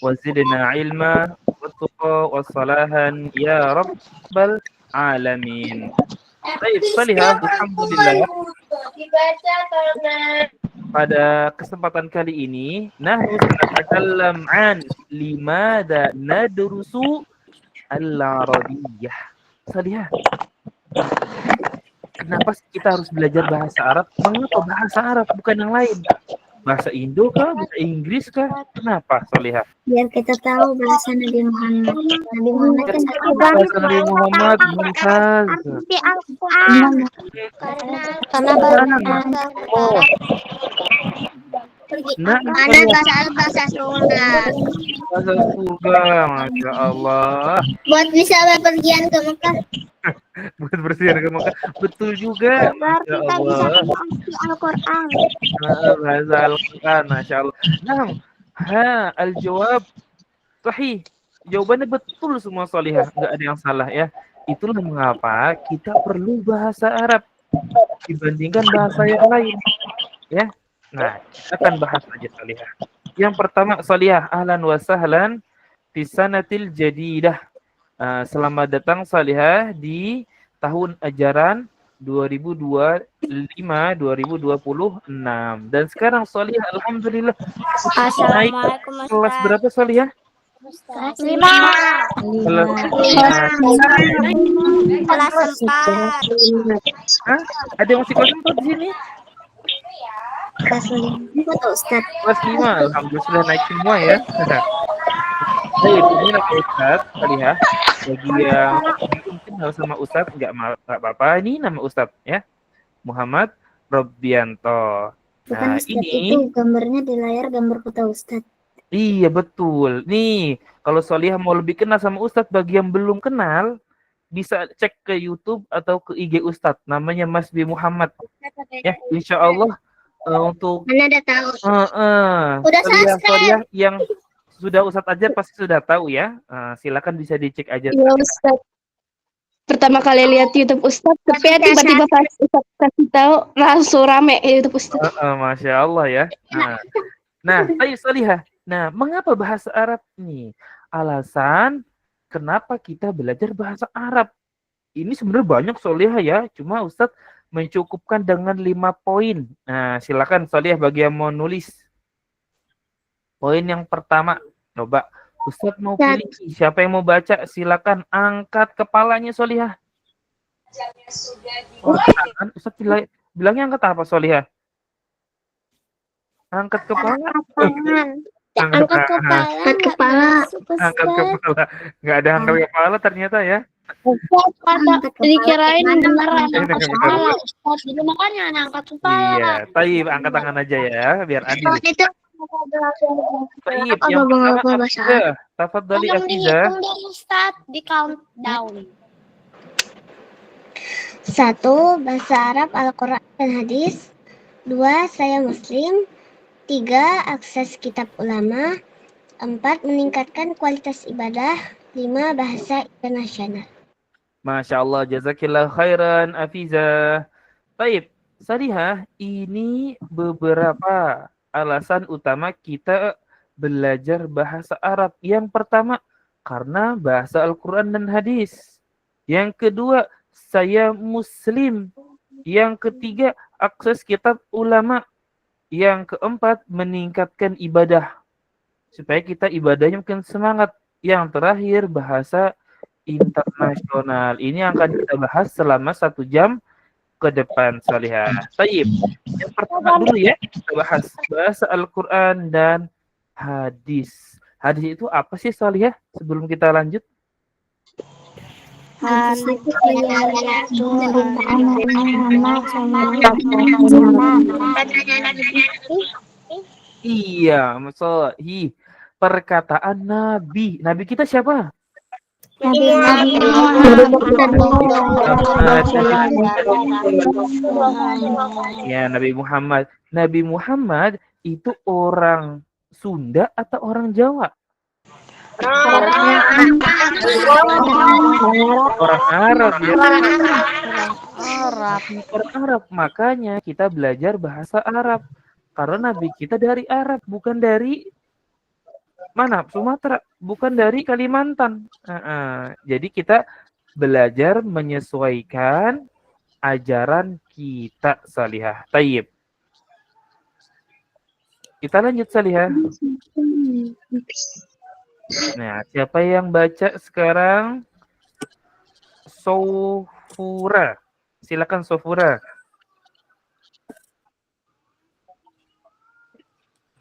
وزدنا علما والتقى والصلاحا يا رب العالمين. Baik, Salihah, alhamdulillah. Pada kesempatan kali ini, nahnu sanatakallam an limada nadrusu al-Arabiyyah. Salihah, kenapa kita harus belajar bahasa Arab? Mengapa bahasa Arab bukan yang lain? Bahasa Indo kah? Bahasa Inggris kah? Kenapa, Salihah? Biar kita tahu bahasa Nabi Muhammad. Nabi Muhammad kan bahasa Nabi Muhammad mumtaz. karena Oh, nah, bahasa surga. bahasa surga, masya Allah. Buat bisa bepergian ke Mekah. Buat bersiar ke Mekah, betul juga. Masya Allah. Al-Quran. Bahasa Al-Quran, masya Allah. Nah, al-jawab sahih. Jawabannya betul semua, Salihah. Nggak ada yang salah ya. Itulah mengapa kita perlu bahasa Arab dibandingkan bahasa yang lain. Ya. Nah, kita akan bahas aja, Salihah. Yang pertama, Salihah, ahlan wa sahlan fi sanatil jadidah. Selamat datang, Salihah, di tahun ajaran 2025-2026. Dan sekarang, Salihah, alhamdulillah, naik kelas berapa, Salihah? Kelas 5. Kelas 4. Hah? Ada yang masih kelas 4 di sini? Kelas 5. Ustaz. Kelas 5, alhamdulillah sudah naik semua ya. Baik, ini nama Ustaz, Salihah. Bagi yang mungkin harus sama Ustaz, nggak apa-apa. Ini nama Ustaz ya, Muhammad Robbianto. Nah, ini itu gambarnya di layar gambar foto Ustaz. Iya betul. Nih, kalau Salihah mau lebih kenal sama Ustadz, bagi yang belum kenal, bisa cek ke YouTube atau ke IG Ustadz. Namanya Mas B Muhammad. Ya, insya Allah untuk Mana ada tahu. Udah Salihah yang sudah Ustadz aja pasti sudah tahu ya. Silakan bisa dicek aja. Iya Ustadz. Pertama kali lihat YouTube Ustadz, tapi tiba-tiba pas Ustadz kasih tahu langsung rame YouTube Ustadz. Masya Allah ya. Nah, ayo Salihah. Nah, mengapa bahasa Arab nih? Alasan kenapa kita belajar bahasa Arab. Ini sebenarnya banyak, Salihah ya. Cuma Ustadz mencukupkan dengan 5 poin. Nah, silakan Salihah bagi yang mau nulis. Poin yang pertama, coba Ustadz mau pilih. Siapa yang mau baca? Silakan angkat kepalanya, Salihah. Ustadz bilangnya angkat apa, Salihah? Angkat kepala. Angkat kepala. Nggak ada angkat kepala ternyata ya. Dikirain beneran angkat kepala. Jadi makanya angkat kepala. Iya, tapi angkat tangan aja ya, biar adil. Taib, yang pertama Afiza. Tafadhali Afiza. Di countdown. 1. Bahasa Arab, Al-Quran dan Hadis. 2. Saya Muslim. 3. Akses kitab ulama. 4. Meningkatkan kualitas ibadah. 5. Bahasa internasional. Masya Allah, jazakillah khairan Afiza. Baik, Salihah, ini beberapa alasan utama kita belajar bahasa Arab. Yang pertama, karena bahasa Al-Quran dan Hadis. Yang kedua, saya Muslim. Yang ketiga, akses kitab ulama. Yang keempat, meningkatkan ibadah. Supaya kita ibadahnya makin semangat. Yang terakhir, bahasa internasional. Ini yang akan kita bahas selama 1 jam ke depan, Salihah. Taib. Yang pertama dulu ya, kita bahas bahasa Al-Quran dan hadis. Hadis itu apa sih, Salihah? Sebelum kita lanjut. Iya, maksudnya perkataan Nabi. Nabi kita siapa? Ya, Nabi Muhammad. Nabi Muhammad itu orang Sunda atau orang Jawa? Orang Arab ya. Orang Arab. Makanya kita belajar bahasa Arab. Karena Nabi kita dari Arab, bukan dari Mana? Sumatera, bukan dari Kalimantan. Jadi kita belajar menyesuaikan ajaran kita, Salihah. Tayyib. Kita lanjut, Salihah. Nah, siapa yang baca sekarang? Sofura. Silakan Sofura.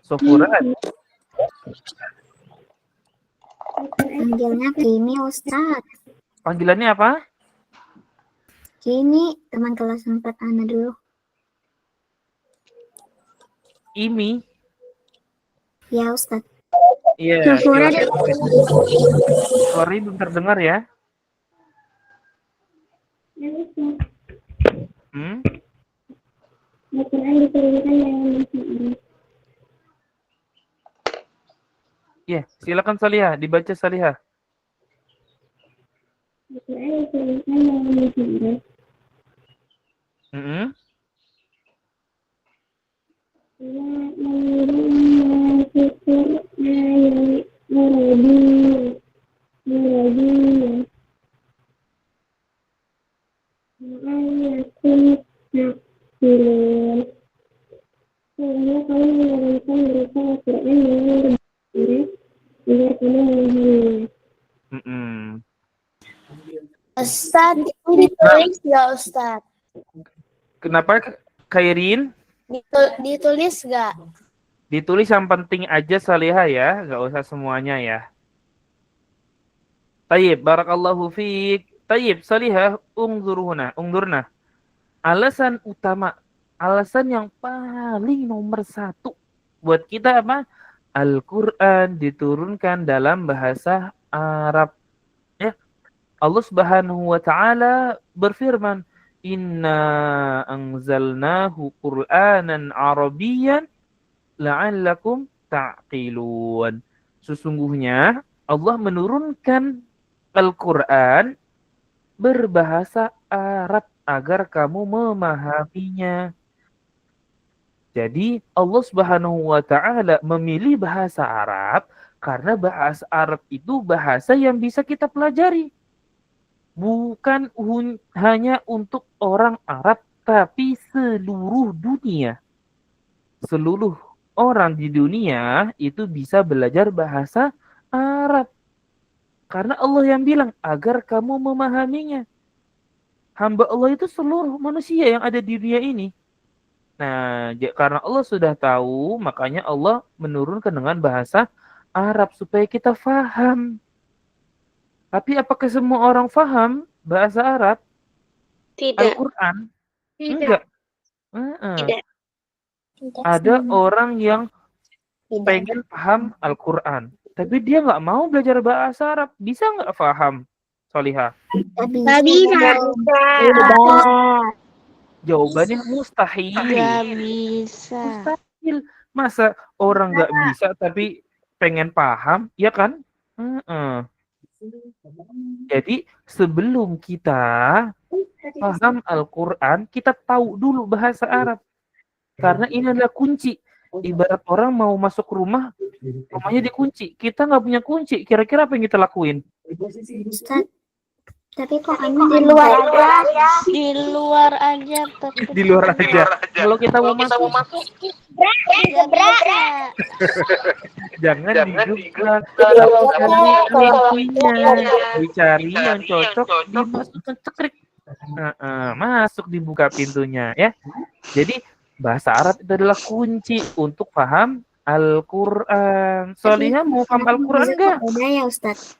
Sofura. Panggilnya Kimi, Ustadz. Panggilannya apa? Kimi, teman kelas 4 Ana dulu. Imi. Ya, Ustadz. Iya, Sofura silakan. Suaranya belum terdengar ya. Hmm? Al-Quran diturunkan dalam bahasa Arab. Iya, silakan Salihah, dibaca Salihah. Al-Quran diturunkan dalam bahasa Arab. Mm-mm. Mm-mm. Ustaz, ditulis nggak Ustaz? Kenapa Kairin? Ditulis nggak? Ditulis yang penting aja Salihah ya, nggak usah semuanya ya. Tayyib, barakallahu fiik. Tayyib, Salihah, ungdurna. Alasan utama, alasan yang paling nomor satu buat kita apa? Al-Quran diturunkan dalam bahasa Arab. Ya, Allah Subhanahu wa taala berfirman, "Inna anzalnahu Qur'anan Arabiyyan la'allakum ta'qilun." Sesungguhnya Allah menurunkan Al-Quran berbahasa Arab agar kamu memahaminya. Jadi Allah Subhanahu wa taala memilih bahasa Arab karena bahasa Arab itu bahasa yang bisa kita pelajari. Bukan hanya untuk orang Arab tapi seluruh dunia. Seluruh orang di dunia itu bisa belajar bahasa Arab. Karena Allah yang bilang agar kamu memahaminya. Hamba Allah itu seluruh manusia yang ada di dunia ini. Nah, karena Allah sudah tahu, makanya Allah menurunkan dengan bahasa Arab supaya kita faham. Tapi apakah semua orang faham bahasa Arab? Tidak. Al-Quran? Enggak. Tidak. Ada orang yang pengen paham Al-Quran, tapi dia nggak mau belajar bahasa Arab. Bisa nggak paham, Solihah? Nggak bisa. Jawabannya mustahil. Nggak bisa. Mustahil. Masa orang nggak bisa tapi pengen paham, ya kan? Jadi sebelum kita paham Al-Quran, kita tahu dulu bahasa Arab. Karena ini adalah kunci. Ibarat orang mau masuk rumah, rumahnya dikunci. Kita nggak punya kunci. Kira-kira apa yang kita lakuin? Ustaz, tapi kok di luar aja? Di luar aja. Di luar aja. Kalau kita mau masuk, jangan digebrak. Cari kuncinya, dicari yang cocok, dimasukkan cekrik. Masuk, dibuka pintunya ya. Jadi bahasa Arab itu adalah kunci untuk paham Al-Quran. Solihah mau paham Al-Quran enggak? Udah ya Ustaz.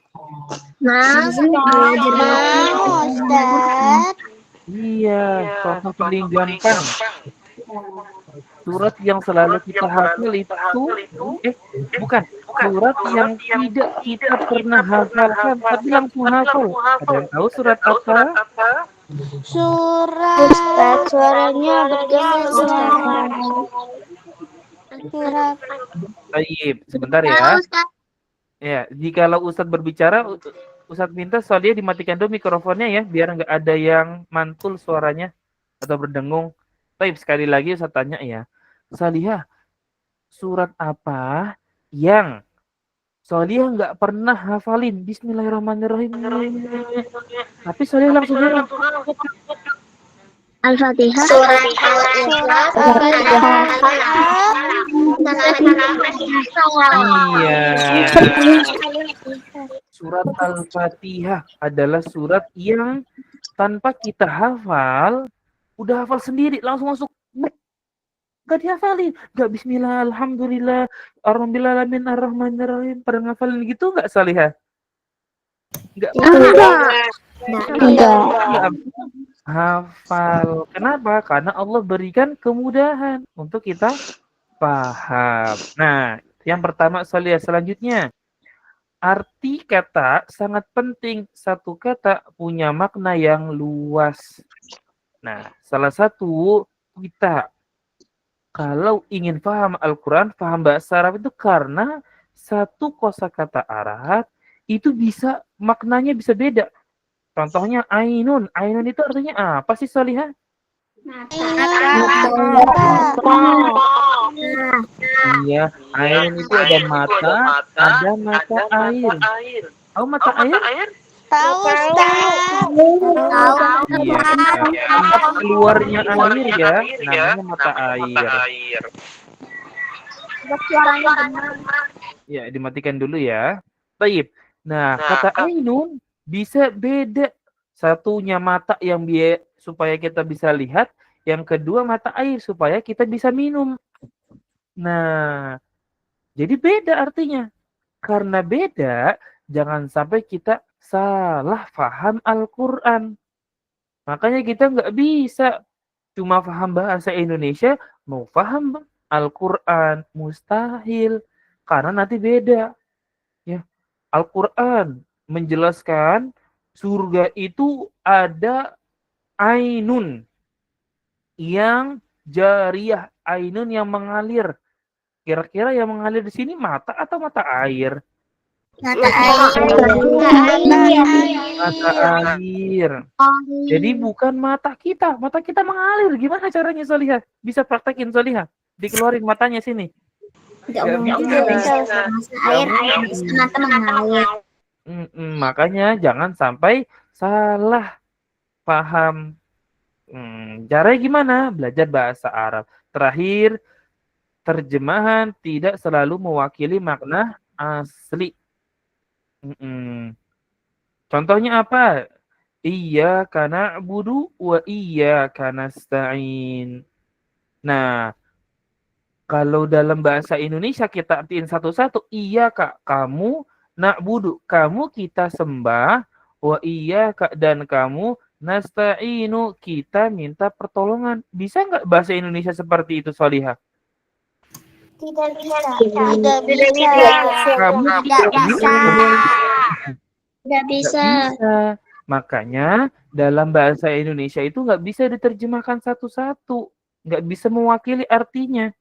Ustaz. Iya, contoh paling gampang. Surat yang selalu kita hafal itu, bukan. Surat yang tidak kita pernah hafalkan, tapi langsung hafal. Ada yang tahu surat apa? Surat. Suaranya bergema Surat. Baik, sebentar ya. Ya, jikalau Ustadz berbicara, Ustadz minta Solia dimatikan dulu mikrofonnya ya, biar nggak ada yang mantul suaranya atau berdengung. Baik, sekali lagi Ustadz tanya ya, Salihah, surat apa yang Solihah nggak pernah hafalin Bismillahirrahmanirrahim. Tapi Solihah langsung hafal. Al-Fatihah. Iya. Surat Al-Fatihah adalah surat yang tanpa kita hafal, udah hafal sendiri, langsung masuk. Gak dihafalin, gak bismillah, alhamdulillah, alhamdulillahirrahmanirrahim, ar-rahmanirrahim, pada ngafalin gitu gak Salihah? Gak hafal. Kenapa? Karena Allah berikan kemudahan untuk kita paham. Nah, yang pertama Salihah, selanjutnya arti kata sangat penting. Satu kata punya makna yang luas. Nah, salah satu kita kalau ingin paham Al-Quran, paham bahasa Arab itu karena satu kosakata Arab itu bisa maknanya bisa beda. Contohnya ainun. Ainun itu artinya apa sih Salihah? Iya, ainun itu ada mata, ada mata air. Tahu mata air? Tahu, Iya, tempat keluarnya air ya, namanya mata air. Ya, dimatikan dulu ya. Baik. Nah, kata ainun bisa beda. Satunya mata yang supaya kita bisa lihat, yang kedua mata air supaya kita bisa minum. Nah, jadi beda artinya. Karena beda, jangan sampai kita salah paham Al-Quran. Makanya kita nggak bisa cuma paham bahasa Indonesia, mau paham Al-Quran. Mustahil. Karena nanti beda. Ya, Al-Quran menjelaskan surga itu ada ainun yang jariyah, ainun yang mengalir. Kira-kira yang mengalir di sini mata atau mata air? Mata air. Jadi bukan mata kita mengalir. Gimana caranya Solihah? Bisa praktekin Solihah? Dikeluarin matanya sini. Gak bisa. Air mata mengalir. Makanya jangan sampai salah paham. Caranya gimana? Belajar bahasa Arab. Terakhir, terjemahan tidak selalu mewakili makna asli. Contohnya apa? Iya karena budu wa iya karena stain. Nah, kalau dalam bahasa Indonesia kita artiin satu-satu. Iya kak, kamu nak budu, kamu kita sembah. Wa iya kak, dan kamu nasta'inu, kita minta pertolongan. Bisa nggak bahasa Indonesia seperti itu, Solihah? Tidak bisa. Kamu Tidak bisa. Nggak bisa. Makanya dalam bahasa Indonesia itu nggak bisa diterjemahkan satu-satu. Nggak bisa mewakili artinya.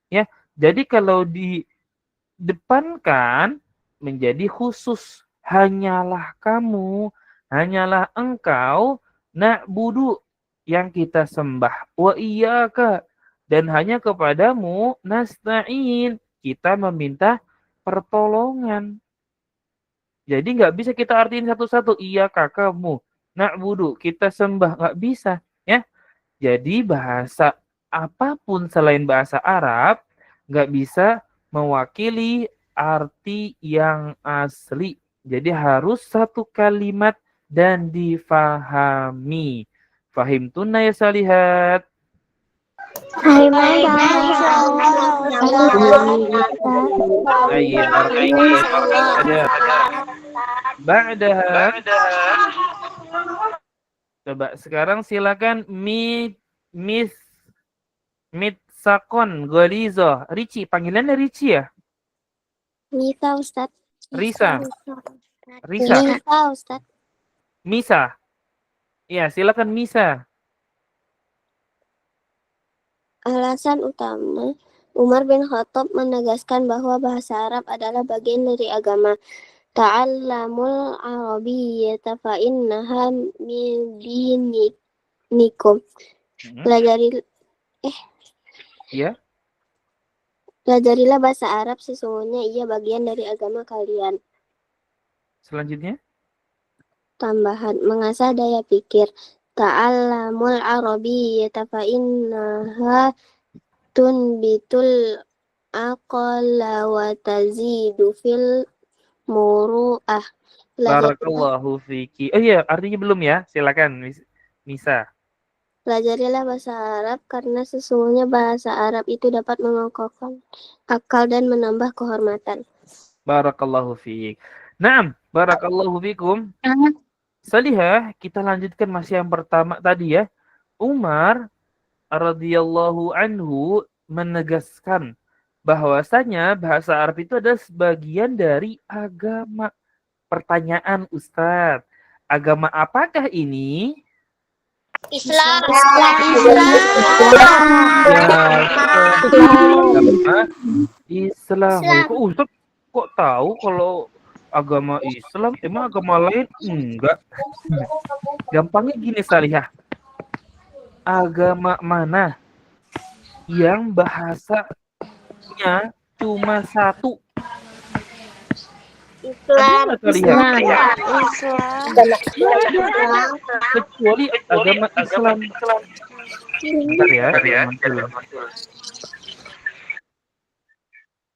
Ya, jadi kalau didepankan menjadi khusus. Hanyalah kamu, hanyalah engkau, na'budu, yang kita sembah. Wa iyyaka, dan hanya kepadamu, nasta'in, kita meminta pertolongan. Jadi nggak bisa kita artiin satu-satu. Iya kakakmu, na'budu, kita sembah, nggak bisa, ya. Jadi bahasa apapun selain bahasa Arab nggak bisa mewakili arti yang asli. Jadi harus satu kalimat dan difahami. Fahim tunai ya Salihat. Ba'daha. Coba sekarang silakan Miss Sakon Golizo. Ricci, panggilannya Ricci ya? Misa, Ustaz. Risa. Misa, Ustaz. Misa. Ya, silakan Misa. Alasan utama Umar bin Khattab menegaskan bahwa bahasa Arab adalah bagian dari agama. Ta'allamul arabiyyata fa innaha min dinikum. Pelajari Ya. Pelajarilah bahasa Arab, sesungguhnya ia bagian dari agama kalian. Selanjutnya. Tambahan, mengasah daya pikir. Ta'allamul arabiyyata fa innaha tunbitul aqalla wa tazidu fil muru'ah. Barakallahu fiki. Oh iya, artinya belum ya? Silakan, Nisa. Pelajarilah bahasa Arab karena sesungguhnya bahasa Arab itu dapat mengokohkan akal dan menambah kehormatan. Barakallahu fik. Naam, barakallahu fikum. Salihah, kita lanjutkan masih yang pertama tadi ya. Umar radhiyallahu anhu menegaskan bahwasanya bahasa Arab itu adalah sebagian dari agama. Pertanyaan Ustadz, agama apakah ini? Islam. Agama Islam. Kok Ustadz kok tahu kalau agama Islam? Emang agama lain enggak? Gampangnya gini Salihah. Agama mana yang bahasanya cuma satu? Islam. Kecuali agama Islam. Bentar ya.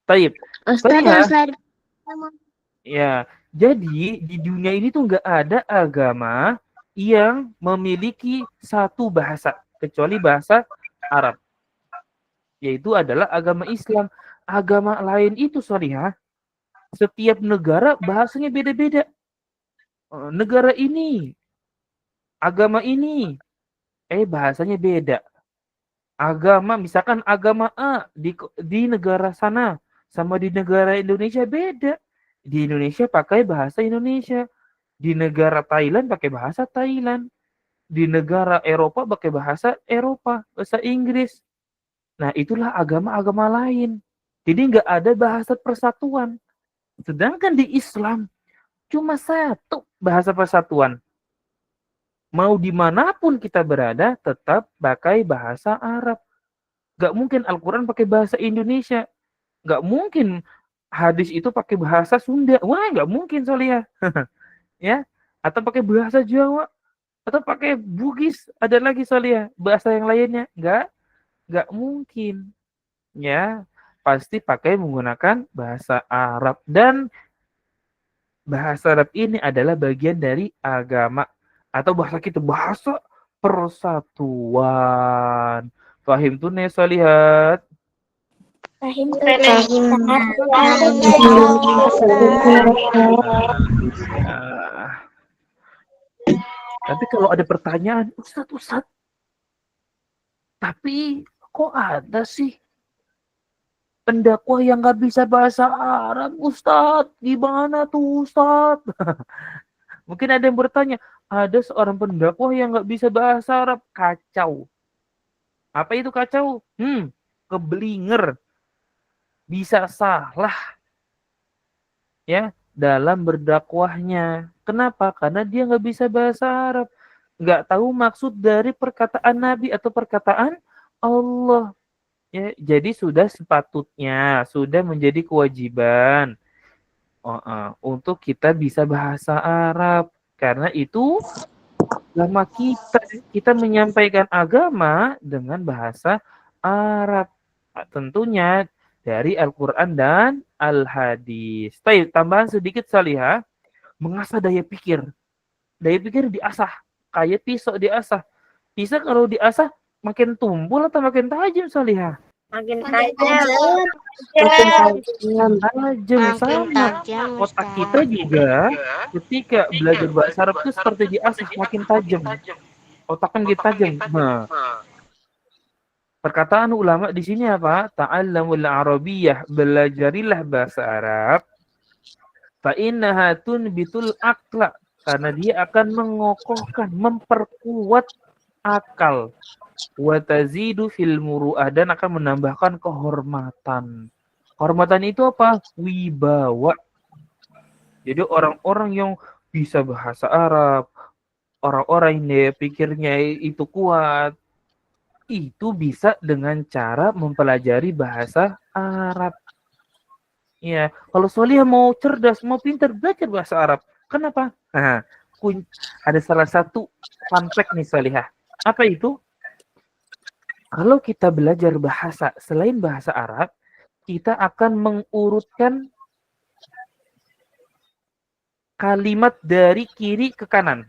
Taib. Ya, jadi di dunia ini tuh nggak ada agama yang memiliki satu bahasa kecuali bahasa Arab, yaitu adalah agama Islam. Agama lain itu Salihah, setiap negara bahasanya beda-beda. Negara ini, agama ini, bahasanya beda. Agama, misalkan agama A di negara sana sama di negara Indonesia beda. Di Indonesia pakai bahasa Indonesia. Di negara Thailand pakai bahasa Thailand. Di negara Eropa pakai bahasa Eropa, bahasa Inggris. Nah, itulah agama-agama lain. Jadi nggak ada bahasa persatuan. Sedangkan di Islam cuma satu bahasa persatuan. Mau dimanapun kita berada, tetap pakai bahasa Arab. Nggak mungkin Al-Quran pakai bahasa Indonesia. Nggak mungkin hadis itu pakai bahasa Sunda. Wah, nggak mungkin Salihah. Ya, atau pakai bahasa Jawa, atau pakai Bugis. Ada lagi Salihah, bahasa yang lainnya. Nggak mungkin. Ya, pasti pakai menggunakan bahasa Arab. Dan bahasa Arab ini adalah bagian dari agama. Atau bahasa kita, bahasa persatuan. Fahim tuh nih Salihah. Tapi kalau ada pertanyaan, Ustadz, tapi kok ada sih pendakwah yang nggak bisa bahasa Arab, Ustadz? Gimana tuh, Ustadz? Mungkin ada yang bertanya, ada seorang pendakwah yang nggak bisa bahasa Arab. Kacau. Apa itu kacau? Keblinger. Bisa salah. Ya, dalam berdakwahnya. Kenapa? Karena dia nggak bisa bahasa Arab. Nggak tahu maksud dari perkataan Nabi atau perkataan Allah. Ya, jadi sudah sepatutnya, sudah menjadi kewajiban untuk kita bisa bahasa Arab. Karena itu agama kita menyampaikan agama dengan bahasa Arab. Tentunya dari Al-Quran dan Al-Hadis. Tambahan sedikit Salihah, mengasah daya pikir. Daya pikir diasah, kayak pisau diasah. Pisau kalau diasah makin tumpul atau makin tajam Salihah? Makin tajam. Sama. Otak kita juga ketika belajar bahasa Arab itu seperti diasah, makin tajam. Otak kan gitu tajam. Nah, perkataan ulama di sini apa? Ta'allamul arabiyyah, belajarilah bahasa Arab. Fa innaha tunbitul aqla, karena dia akan mengokohkan, memperkuat akal. Wa tazidu fil muru'ah, dan akan menambahkan kehormatan. Kehormatan itu apa? Wibawa. Jadi orang-orang yang bisa bahasa Arab, orang-orang yang pikirnya itu kuat, itu bisa dengan cara mempelajari bahasa Arab. Ya, kalau Solihah mau cerdas, mau pintar, belajar bahasa Arab. Kenapa? Nah, ada salah satu fun fact nih Solihah. Apa itu? Kalau kita belajar bahasa selain bahasa Arab, kita akan mengurutkan kalimat dari kiri ke kanan.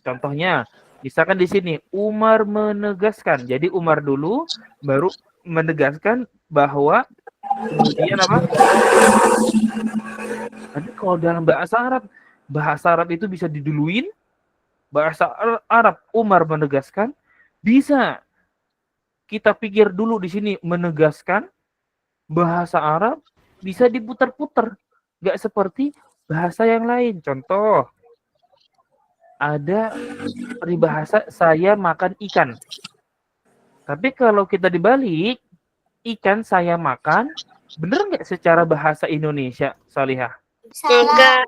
Contohnya, misalkan di sini Umar menegaskan. Jadi Umar dulu baru menegaskan bahwa kemudian apa? Tapi kalau dalam bahasa Arab itu bisa diduluin. Bahasa Arab Umar menegaskan, bisa kita pikir dulu di sini menegaskan bahasa Arab bisa diputar-putar, nggak seperti bahasa yang lain. Contoh, ada peribahasa saya makan ikan. Tapi kalau kita dibalik, ikan saya makan, bener nggak secara bahasa Indonesia, Salihah? Salah.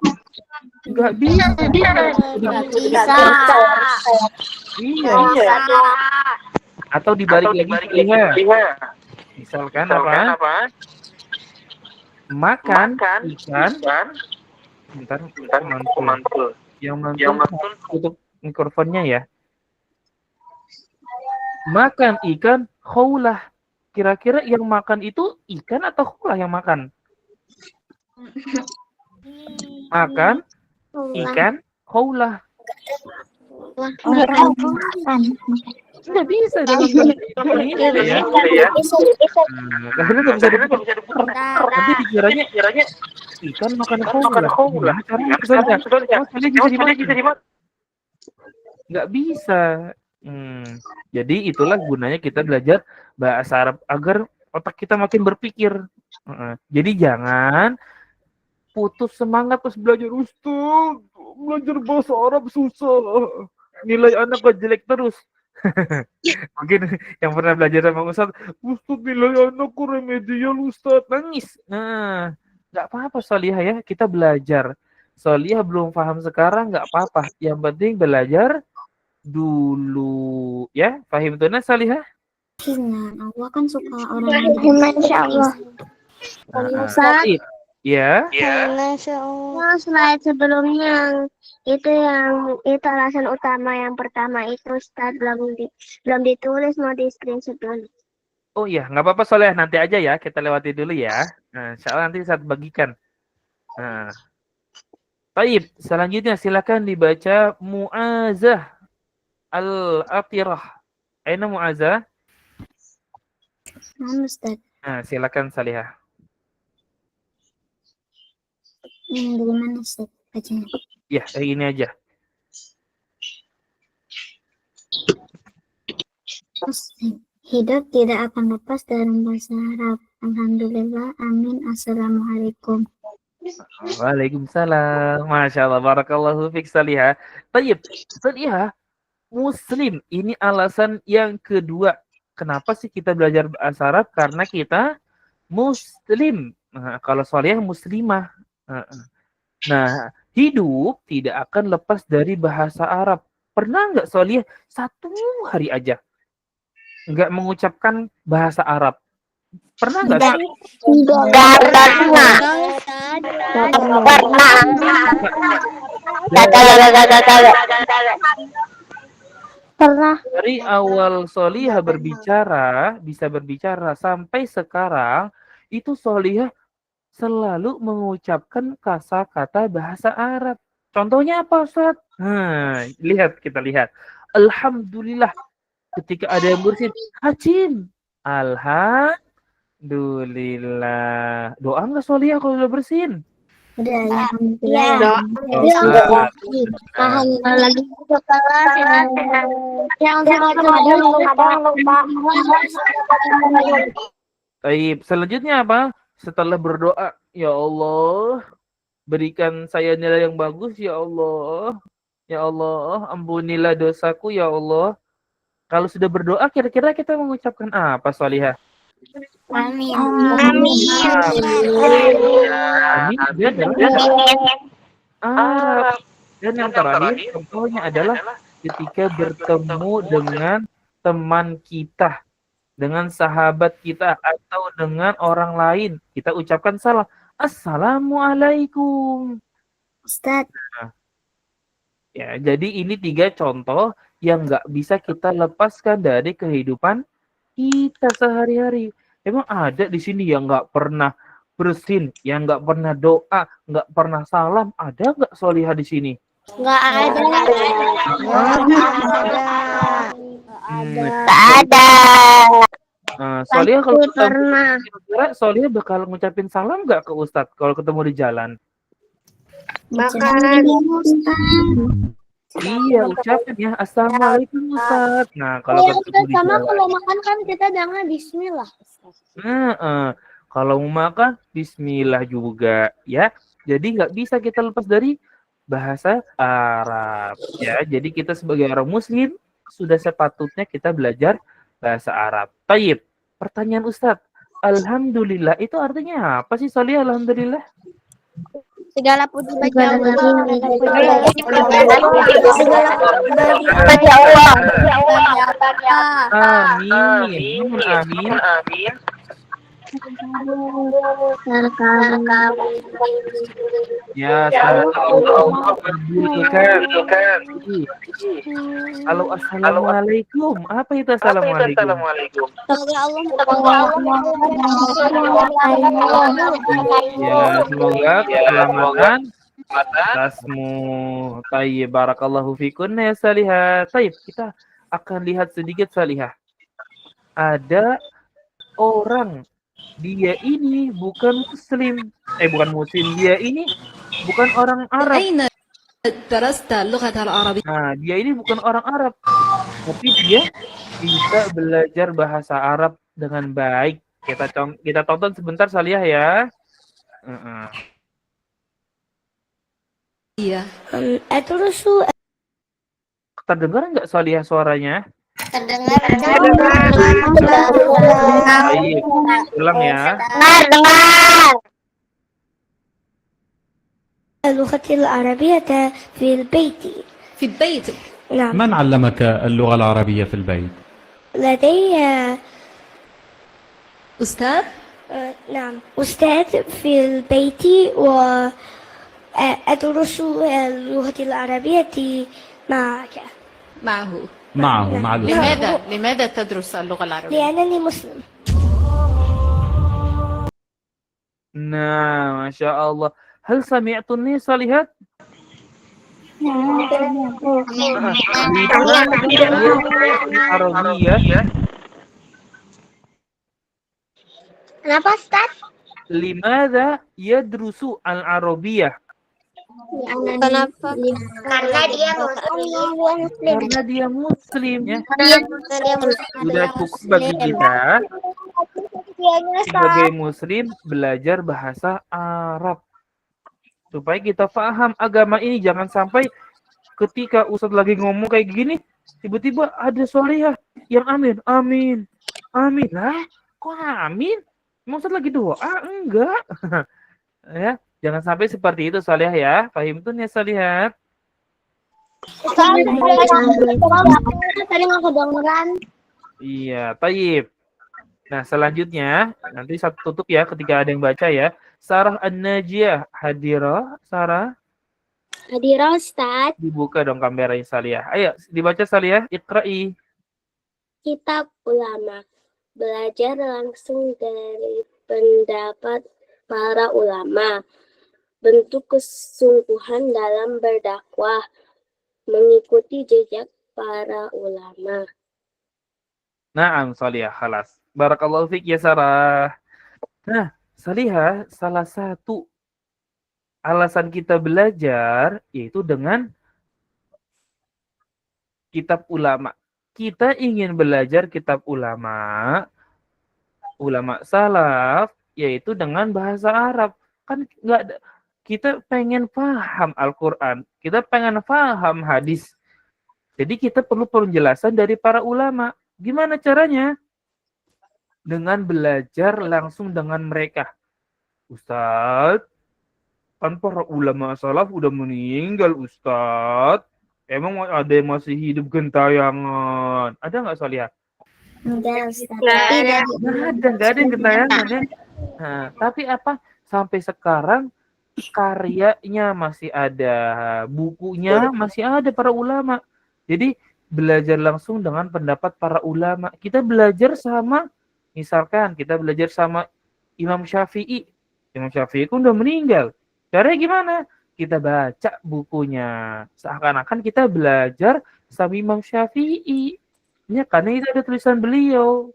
Nggak bisa. Nggak bisa. Iya. Atau dibalik lagi, Salihah. Misalkan apa? Makan ikan. Bentar, mantul. Yang mantul tutup mikrofonnya ya. Makan ikan khaulah. Kira-kira yang makan itu ikan atau khaulah yang makan? Makan ikan khaulah. Nggak bisa dalam Indonesia ya. Karena nggak bisa diputar. Nanti dikiranya ikan makan khaulah. Caranya bisa dimakan. Nggak bisa. Jadi itulah gunanya kita belajar bahasa Arab agar otak kita makin berpikir. Jadi jangan putus semangat pas belajar. Ustaz, belajar bahasa Arab susah. Nilai anak kok jelek terus. Mungkin yang pernah belajar sama Ustaz nilai anak kok remedial Ustaz, nangis. Nah, nggak apa-apa Salihah ya, kita belajar. Salihah belum paham sekarang nggak apa-apa. Yang penting belajar dulu ya. Paham tuh nah Salihah? Allah kan suka orang yang Masya Allah. Ustaz, ya. Masya Allah. Slide sebelumnya yang itu alasan utama yang pertama itu Ustaz belum ditulis, mau di screenshot dulu. Oh iya, nggak apa-apa Salihah, nanti aja ya kita lewati dulu ya. Nah, insyaallah nanti saat bagikan. Nah. Baik, selanjutnya silakan dibaca Mu'azah Al-Atirah. Aina Mu'azah? Ustaz. Nah, silakan Salihah. Bagaimana Ustaz bacanya? Ya, ini aja. Hidup tidak akan lepas dalam bahasa Arab. Alhamdulillah, amin, assalamualaikum. Waalaikumsalam. Masya Allah, barakallahu fiik Salihah. Baik, Salihah, Muslim. Ini alasan yang kedua. Kenapa sih kita belajar bahasa Arab? Karena kita Muslim. Nah, kalau Salihah Muslimah. Nah, hidup tidak akan lepas dari bahasa Arab. Pernah nggak Salihah satu hari aja nggak mengucapkan bahasa Arab? Pernah nggak? Pernah. Dari awal Solihah bisa berbicara sampai sekarang, itu Solihah selalu mengucapkan kata-kata bahasa Arab. Contohnya apa, Ustaz? Kita lihat. Alhamdulillah. Ketika ada yang bersin, Hacim. Alhamdulillah. Doa nggak Solihah kalau udah bersin? Udah, alhamdulillah. Lagi Baik, selanjutnya apa? Setelah berdoa, ya Allah, berikan saya nilai yang bagus, ya Allah. Ya Allah, ampunilah dosaku, ya Allah. Kalau sudah berdoa, kira-kira kita mengucapkan apa, Solihah? Amin. Amin dia adalah Arab. Dan yang terakhir, contohnya adalah ketika bertemu dengan teman kita. dengan sahabat kita atau dengan orang lain, kita ucapkan salam. Assalamualaikum. Ustaz. Ya, jadi ini 3 contoh yang nggak bisa kita lepaskan dari kehidupan kita sehari-hari. Emang ada di sini yang nggak pernah bersin, yang nggak pernah doa, nggak pernah salam? Ada nggak Solihah di sini? Nggak ada. Ada. Solihah kalau Pasti pernah. kira-kira Solihah bakal ngucapin salam nggak ke Ustadz kalau ketemu di jalan? Bakalan Iya, ucapin ya. Assalamualaikum Ustaz. Nah, kalau Iya, ketemu di sama jalan. kalau makan kan kita jangan bismillah. Kalau mau makan, bismillah juga ya. Jadi nggak bisa kita lepas dari bahasa Arab ya. Jadi kita sebagai orang Muslim sudah sepatutnya kita belajar bahasa Arab. Taib. Pertanyaan Ustadz. Alhamdulillah itu artinya apa sih Solih? Alhamdulillah. Segala puji bagi Allah. Amin. Amin. Ya, Allah kabulkan. Halo, assalamualaikum. Apa itu assalamualaikum? Ya, semoga keselamatan atasmu. Tayyib, barakallahu fikunna ya Salihah. Tayyib, kita akan lihat sedikit Salihah. Ada orang, dia ini bukan muslim. Bukan muslim. Dia ini bukan orang Arab. Nah, dia ini bukan orang Arab. Tapi dia bisa belajar bahasa Arab dengan baik. Kita tonton sebentar Salihah ya. Iya. Terus terdengar nggak Salihah suaranya? terdengar. Baik, ulang ya. Dengar. اللغة العربية في البيت. في البيت. نعم. من علمك اللغة العربية في البيت؟ لدي أستاذ؟ نعم أستاذ في البيت وأدرس اللغة العربية معك. معه. مع الأستاذ. لماذا تدرس اللغة العربية؟ لأنني مسلم. Nah, Masya Allah. Hal sami'tunni Salihat? Arabiyah. Kenapa Ustaz? Limadha yadrusu al-Arabiyah? Kenapa? Karena dia muslim. Karena dia muslim ya. Sudah cukup bagi kita sebagai muslim belajar bahasa Arab supaya kita paham agama ini. Jangan sampai ketika Ustadz lagi ngomong kayak gini tiba-tiba ada Solihah yang amin. Lah, kok amin? Emang Ustadz lagi doa? Enggak. Ya, jangan sampai seperti itu Solihah ya. Paham tuh ya Solihah? Tadi nggak kedengeran. Iya, tayyib. Nah, selanjutnya nanti satu tutup ya ketika ada yang baca ya. Sarah An-Najiyah hadirah. Sarah Hadirah Ustaz. dibuka dong kameranya Salihah. Ayo dibaca Salihah. Iqra'i. Kitab ulama. Belajar langsung dari pendapat para ulama. Bentuk kesungguhan dalam berdakwah. Mengikuti jejak para ulama. Naam Salihah, khalas. Barakallahu fiik ya Sarah. Nah, Salihah, salah satu alasan kita belajar yaitu dengan kitab ulama. Kita ingin belajar kitab ulama salaf yaitu dengan bahasa Arab. Kan nggak ada, kita pengen paham Al-Qur'an, kita pengen paham hadis. Jadi kita perlu penjelasan dari para ulama. Gimana caranya? Dengan belajar langsung dengan mereka. Ustadz, kan para ulama salaf udah meninggal Ustadz. Emang ada yang masih hidup gentayangan? Ada nggak Salihah? Enggak, Ustaz. Nggak ada yang gentayangan ya. Nah, tapi apa? Sampai sekarang karyanya masih ada, bukunya masih ada para ulama. Jadi belajar langsung dengan pendapat para ulama. Kita belajar sama, misalkan kita belajar sama Imam Syafi'i. Imam Syafi'i kan udah meninggal. Caranya gimana? Kita baca bukunya. Seakan-akan kita belajar sama Imam Syafi'i. Ya, karena itu ada tulisan beliau.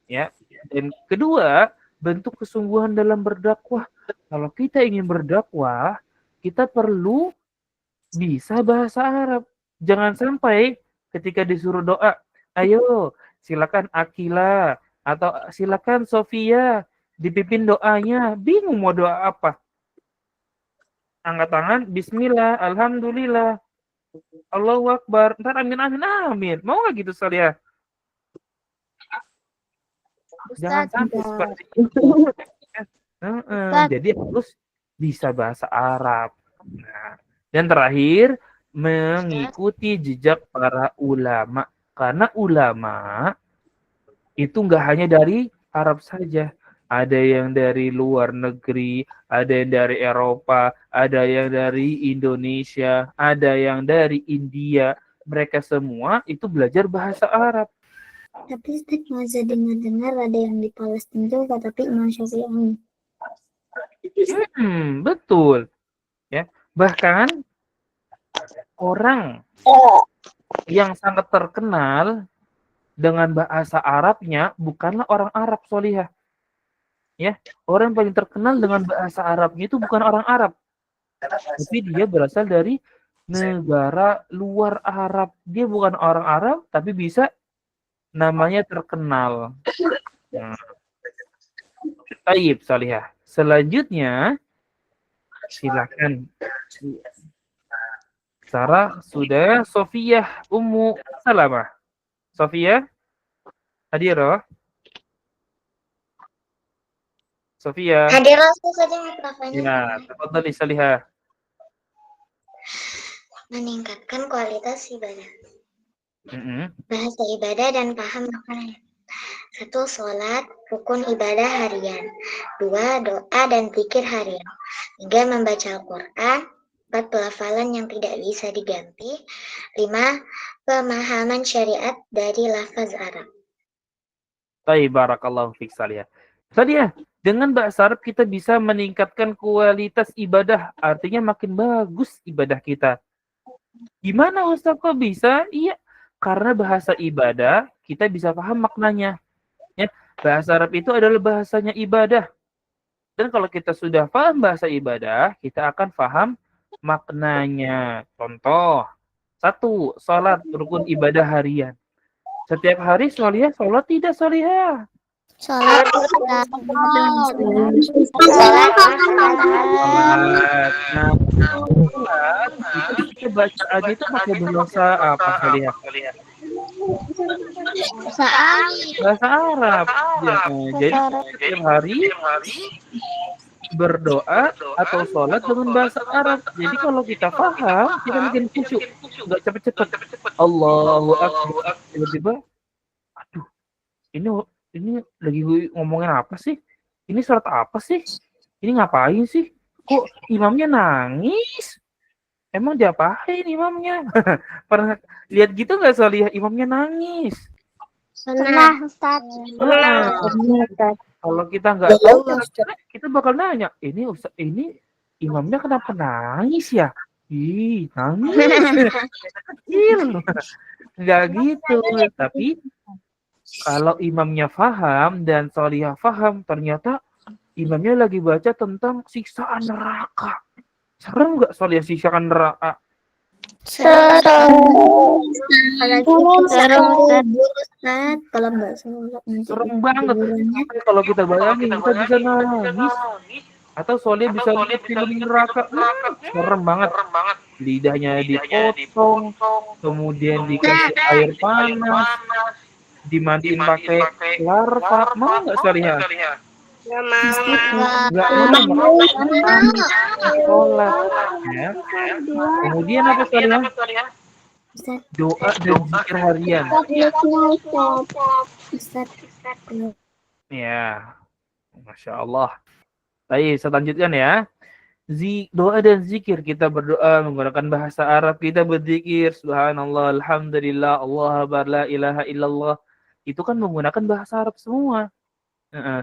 Ya. Dan kedua, bentuk kesungguhan dalam berdakwah. Kalau kita ingin berdakwah, kita perlu bisa bahasa Arab. Jangan sampai ketika disuruh doa, ayo silakan Akila atau silakan Sofia dipimpin doanya, bingung mau doa apa. Angkat tangan, bismillah, alhamdulillah, Allahu Akbar, ntar amin amin amin. Mau nggak gitu Salia? Jangan sampai seperti itu. Jadi harus bisa bahasa Arab. Nah, dan terakhir mengikuti jejak para ulama, karena ulama itu nggak hanya dari Arab saja, ada yang dari luar negeri, ada yang dari Eropa, ada yang dari Indonesia, ada yang dari India. Mereka semua itu belajar bahasa Arab. Tapi Ustaz masa dengar-dengar ada yang di Palestina juga, tapi Imam Syafi'i. Betul. Ya, bahkan orang yang sangat terkenal dengan bahasa Arabnya bukanlah orang Arab, Solihah. Ya, orang yang paling terkenal dengan bahasa Arabnya itu bukan orang Arab, tapi dia berasal dari negara luar Arab. Dia bukan orang Arab, tapi bisa namanya terkenal. Nah. Baik, Solihah. Selanjutnya, silakan. Sarah sudah, Sofia, Ummu Salamah. Sofia, hadirah. Sofia. Hadirah saja mikrofon. Ya, tafadhali Salihah. Meningkatkan kualitas ibadah. Bahasa ibadah dan paham maknanya. 1. Sholat, rukun ibadah harian. 2. Doa dan zikir harian. 3. Membaca Al-Quran. 4. Pelafalan yang tidak bisa diganti. 5. Pemahaman syariat dari lafaz Arab. Baik, barakallahu fiik Salihah. Salihah, dengan bahasa Arab kita bisa meningkatkan kualitas ibadah, artinya makin bagus ibadah kita. Gimana Ustaz kok bisa? Iya, karena bahasa ibadah kita bisa paham maknanya. Ya, bahasa Arab itu adalah bahasanya ibadah. Dan kalau kita sudah paham bahasa ibadah, kita akan paham maknanya. Contoh, 1. Salat, rukun ibadah harian. Setiap hari Solihah sholat tidak Solihah? Sholat. Nah, sholat itu kita baca aja itu pakai bahasa apa Solihah? Bahasa Arab. Ya, jadi setiap hari berdoa atau sholat dengan bahasa Arab. Jadi kalau kita paham, kita makin khusyuk, nggak cepet-cepet. Allahu Akbar. Tiba-tiba, aduh, ini lagi ngomongin apa sih? Ini surat apa sih? Ini ngapain sih? Kok imamnya nangis? Emang diapain imamnya? Pernah lihat gitu nggak Solihah imamnya nangis? Pernah, Ustaz. Kalau kita nggak tahu, kita bakal nanya, ini imamnya kenapa nangis ya? Ih, nangis. Kecil. Nggak gitu. Tapi kalau imamnya paham dan Solihah paham, ternyata imamnya lagi baca tentang siksaan neraka. Serem nggak Solihah siksaan neraka? Serem. Serem banget. Kalau kita bayangin, kita bisa nangis. Atau Solihah bisa lihat film neraka. Serem banget. Lidahnya dipotong, kemudian dikasih air panas, dimandiin pakai larva. Mau nggak Solihah? Nggak mau. Sholat. Ya. Kemudian apa Solihah? Doa dan zikir harian. Ya, Masya Allah. Baik, saya lanjutkan ya. Doa dan zikir, kita berdoa menggunakan bahasa Arab, kita berzikir subhanallah, alhamdulillah, Allah akbar, la ilaha illallah. Itu kan menggunakan bahasa Arab semua.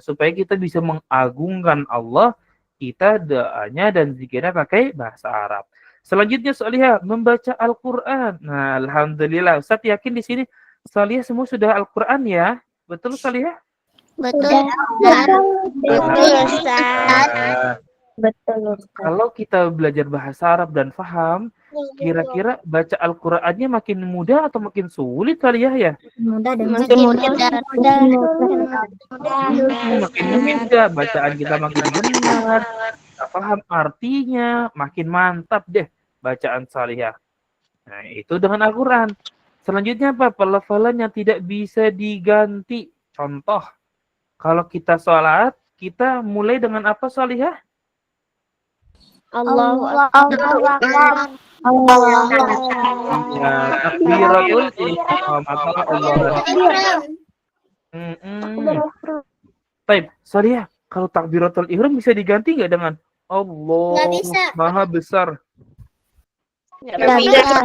Supaya kita bisa mengagungkan Allah, kita doanya dan zikirnya pakai bahasa Arab. Selanjutnya Solihah membaca Al-Qur'an. Nah, alhamdulillah. Ustaz yakin di sini Solihah semua sudah Al-Qur'an ya? Betul Solihah? Betul. Betul, Ustaz. Betul. Kalau kita belajar bahasa Arab dan paham, kira-kira baca Al-Qur'annya makin mudah atau makin sulit kali ya? Mudah dan Makin mudah, bacaan kita makin benar, kita paham artinya, makin mantap deh bacaan Salihah. Nah, itu dengan Al-Qur'an. Selanjutnya apa? Pelafalan yang tidak bisa diganti. Contoh, kalau kita sholat, kita mulai dengan apa Salihah? Allahu Akbar. Ya, takbiratul ihram atau Allahu Akbar. Baik, Salihah, kalau takbiratul ihram bisa diganti nggak dengan Allah Maha Besar? Nggak bisa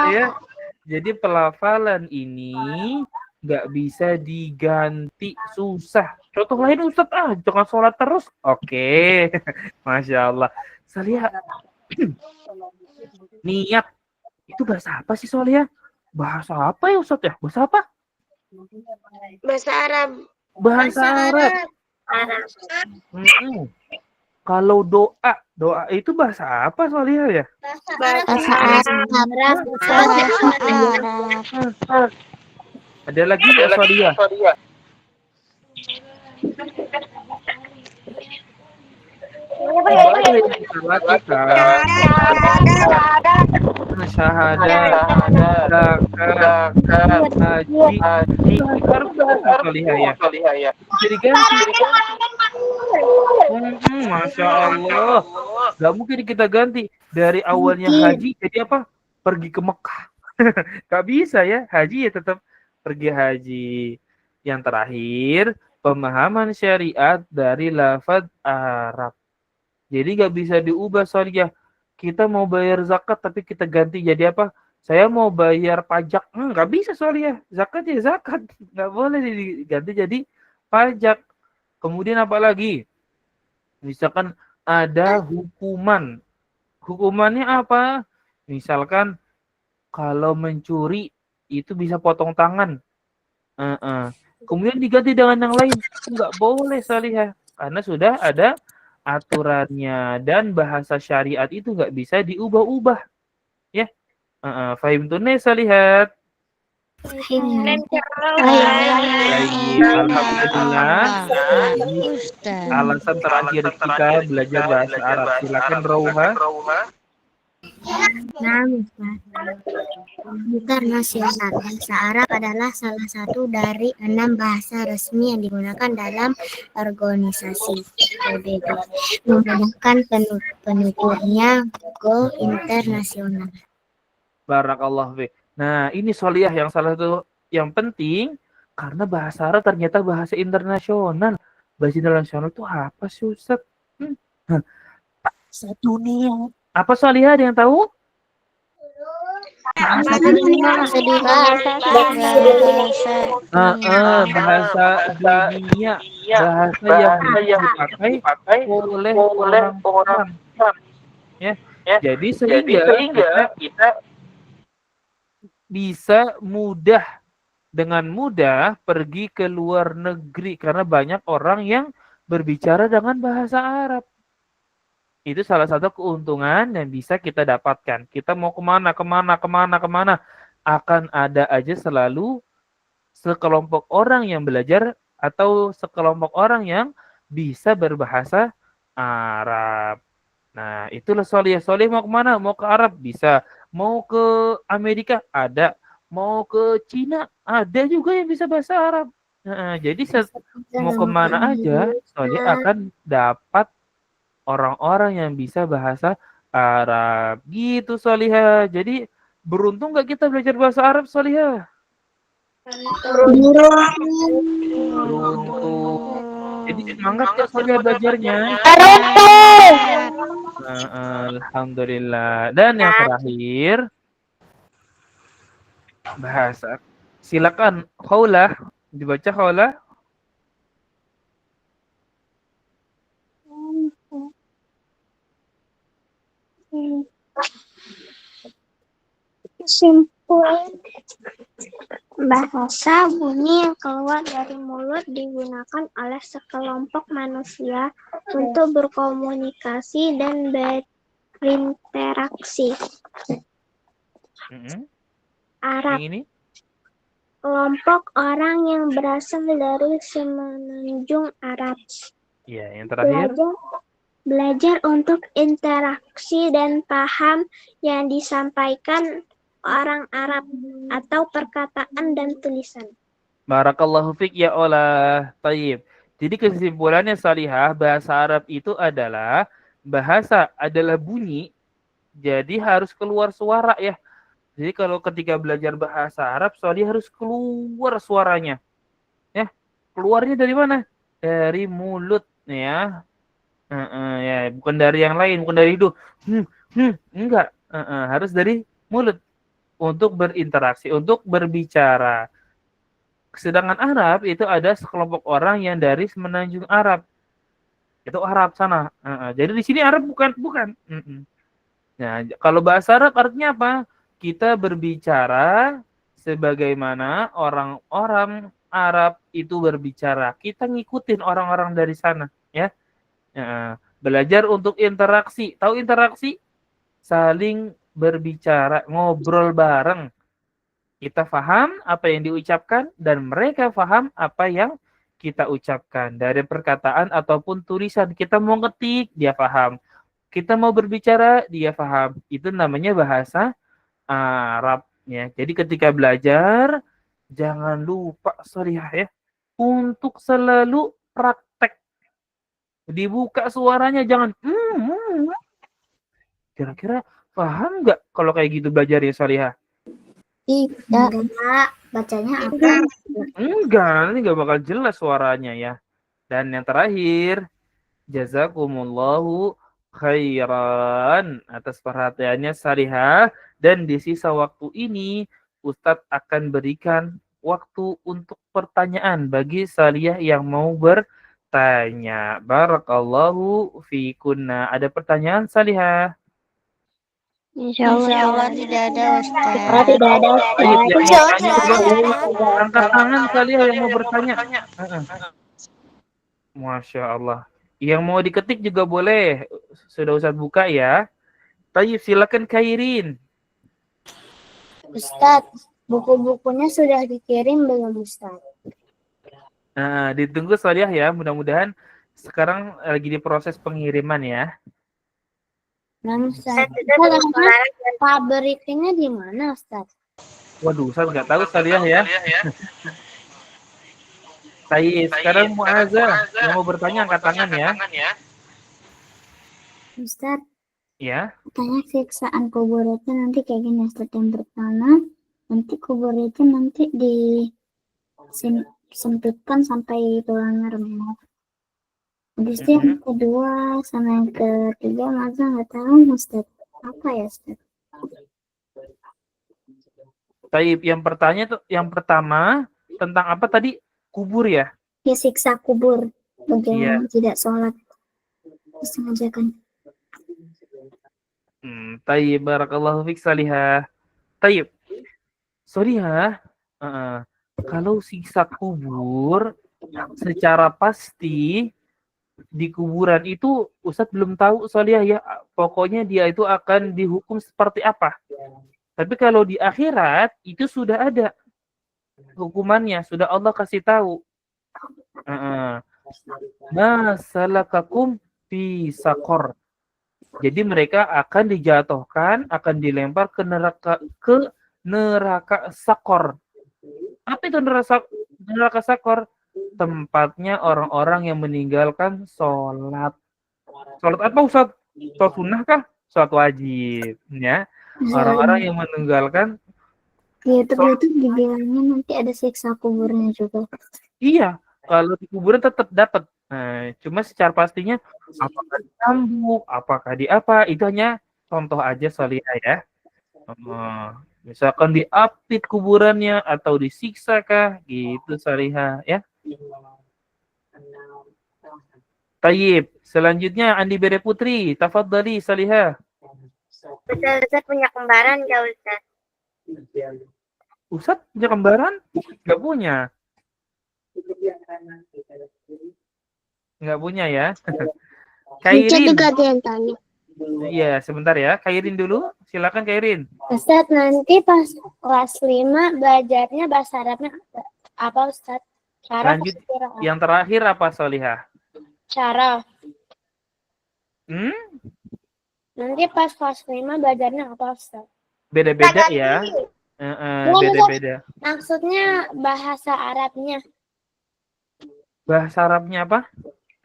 ya. Jadi pelafalan ini nggak bisa diganti, susah. Contoh lain Ustaz, jangan sholat terus. Oke. Masya Allah. Salihah, niat itu bahasa apa sih Salihah? Bahasa apa ya Ustaz ya? Bahasa apa? Bahasa Arab. Bahasa Arab. Kalau doa itu bahasa apa Salihah ya? Bahasa Arab. Ada lagi nggak Salihah? Syahadat, zakat, haji, Salihah ya. Jadi ganti. Masya Allah. Gak mungkin kita ganti dari awalnya haji jadi apa? Pergi ke Mekah. Gak bisa ya. Haji ya tetap pergi haji. Yang terakhir, pemahaman syariat dari lafaz Arab. Jadi gak bisa diubah Salihah. Kita mau bayar zakat tapi kita ganti jadi apa? Saya mau bayar pajak. Gak bisa Salihah. Zakat ya zakat. Gak boleh diganti jadi pajak. Kemudian apa lagi? Misalkan ada hukuman. Hukumannya apa? Misalkan kalau mencuri itu bisa potong tangan. Kemudian diganti dengan yang lain. Nggak boleh Salihah. Karena sudah ada aturannya. Dan bahasa syariat itu nggak bisa diubah-ubah. Ya. Fahim tunai Salihah. Alhamdulillah. Alasan terakhir kita belajar bahasa Arab. Silakan Rauha. Internasional. Bahasa Arab adalah salah satu dari 6 bahasa resmi yang digunakan dalam organisasi PBB. Memudahkan penuturnya go internasional. Barakallah fiik. Nah, ini Salihah yang salah satu yang penting karena bahasa Arab ternyata bahasa internasional. Bahasa internasional itu apa sih Ustaz? Sedunia. Apa Salihah ada yang tahu? Bahasa dunia bahasa yang dipakai oleh orang. Ya. Jadi sehingga kita bisa dengan mudah pergi ke luar negeri karena banyak orang yang berbicara dengan bahasa Arab. Itu salah satu keuntungan yang bisa kita dapatkan. Kita mau kemana, akan ada aja selalu sekelompok orang yang belajar atau sekelompok orang yang bisa berbahasa Arab. Nah, itulah Salihah. Salihah mau kemana? Mau ke Arab? Bisa. Mau ke Amerika? Ada. Mau ke Cina? Ada juga yang bisa bahasa Arab. Nah, jadi mau kemana aja, Salihah akan dapat orang-orang yang bisa bahasa Arab. Gitu Solihah. Jadi beruntung nggak kita belajar bahasa Arab Solihah? Beruntung. Jadi semangat ya Solihah belajarnya. Alhamdulillah. Dan yang terakhir bahasa. Silakan Khawlah, dibaca Khawlah. Kesimpulan bahasa bunyi yang keluar dari mulut digunakan oleh sekelompok manusia untuk berkomunikasi dan berinteraksi. Arab. Yang ini? Kelompok orang yang berasal dari semenanjung Arab. Ya, yang terakhir. Belajar untuk interaksi dan paham yang disampaikan orang Arab atau perkataan dan tulisan. Barakallahu fiq ya Allah. Taib. Jadi kesimpulannya Salihah, bahasa Arab itu adalah bunyi, jadi harus keluar suara ya. Jadi kalau ketika belajar bahasa Arab, Salihah harus keluar suaranya. Ya, keluarnya dari mana? Dari mulut ya. Ya, bukan dari yang lain, bukan dari hidung. Enggak. Harus dari mulut untuk berinteraksi, untuk berbicara. Sedangkan Arab itu ada sekelompok orang yang dari semenanjung Arab. Itu Arab sana. Jadi di sini Arab bukan. Nah, kalau bahasa Arab artinya apa? Kita berbicara sebagaimana orang-orang Arab itu berbicara. Kita ngikutin orang-orang dari sana, ya. Belajar untuk interaksi. Tahu interaksi? Saling berbicara, ngobrol bareng. Kita paham apa yang diucapkan dan mereka paham apa yang kita ucapkan. Dari perkataan ataupun tulisan. Kita mau ngetik, dia paham. Kita mau berbicara, dia paham. Itu namanya bahasa Arab. Ya. Jadi ketika belajar, jangan lupa, ya, untuk selalu praktek. Dibuka suaranya, jangan kira-kira paham nggak kalau kayak gitu belajar ya Salihah? Tidak. Bacanya apa? Enggak, nanti nggak bakal jelas suaranya ya. Dan yang terakhir, jazakumullahu khairan atas perhatiannya Salihah. Dan di sisa waktu ini, Ustadz akan berikan waktu untuk pertanyaan bagi Salihah yang mau bertanya. Barakallahu fikunna. Ada pertanyaan Salihah? Insya Allah tidak ada Ustaz. Tidak ada Ustaz. Angkat tangan Salihah yang mau bertanya. Masya Allah. Yang mau diketik juga boleh. Sudah Ustadz buka ya. Tayyib, silakan Khairin. Ustadz, buku-bukunya sudah dikirim belum Ustadz? Nah, ditunggu Salihah ya. Mudah-mudahan sekarang lagi di proses pengiriman ya. Nah, Ustadz, pabriknya di mana Ustadz? Waduh, Ustadz nggak tahu Salihah ya. Tayyib, sekarang Mu'azzah yang mau bertanya angkat tangan ya. Ustadz, Ya. katanya siksaan kubur itu nanti kayak gini Ustadz. Yang pertama, nanti kubur itu nanti disempitkan sampai tulangnya remuk. Habis itu yang kedua sama yang ketiga masa nggak tahu Ustadz. Apa ya Ustadz? Tayyib, yang pertama tentang apa tadi? Kubur ya? Ya, siksa kubur. Bagaimana tidak sholat. Disengajakan. Tayyib, barakallahu fiik Salihah. Tayyib. Salihah, kalau siksa kubur secara pasti di kuburan itu Ustadz belum tahu Salihah ya. Pokoknya dia itu akan dihukum seperti apa. Tapi kalau di akhirat itu sudah ada hukumannya, sudah Allah kasih tahu. Masalakakum fi saqar. Jadi mereka akan dijatuhkan, akan dilempar ke neraka Saqar. Apa itu neraka Saqar? Tempatnya orang-orang yang meninggalkan sholat. Sholat apa Ustaz? Sholat sunnah kah? sholat wajib, ya. Orang-orang yang meninggalkan Di YouTube dibilangnya nanti ada siksa kuburnya juga. iya, kalau di kuburan tetap dapat. Nah, cuma secara pastinya apakah dicambuk, apakah di apa, itu hanya contoh aja Salihah ya. Misalkan diapit kuburannya atau disiksa kah, gitu Salihah ya. Tayyib, selanjutnya Andi Bere Putri, tafadhali Salihah. Ustaz punya kembaran nggak Ustaz? Ustaz punya kembaran? Nggak punya. Nggak punya ya. Kairin. juga ada yang tanya. Iya, sebentar ya. Kairin dulu. Silakan Kairin. Ustaz, nanti pas kelas 5 belajarnya bahasa Arabnya apa Ustaz? Cara Lanjut. Yang terakhir apa Salihah? Cara. Hmm? Nanti pas kelas 5 belajarnya apa Ustaz? Beda-beda ya. Beda-beda. Maksudnya bahasa Arabnya. Bahasa Arabnya apa?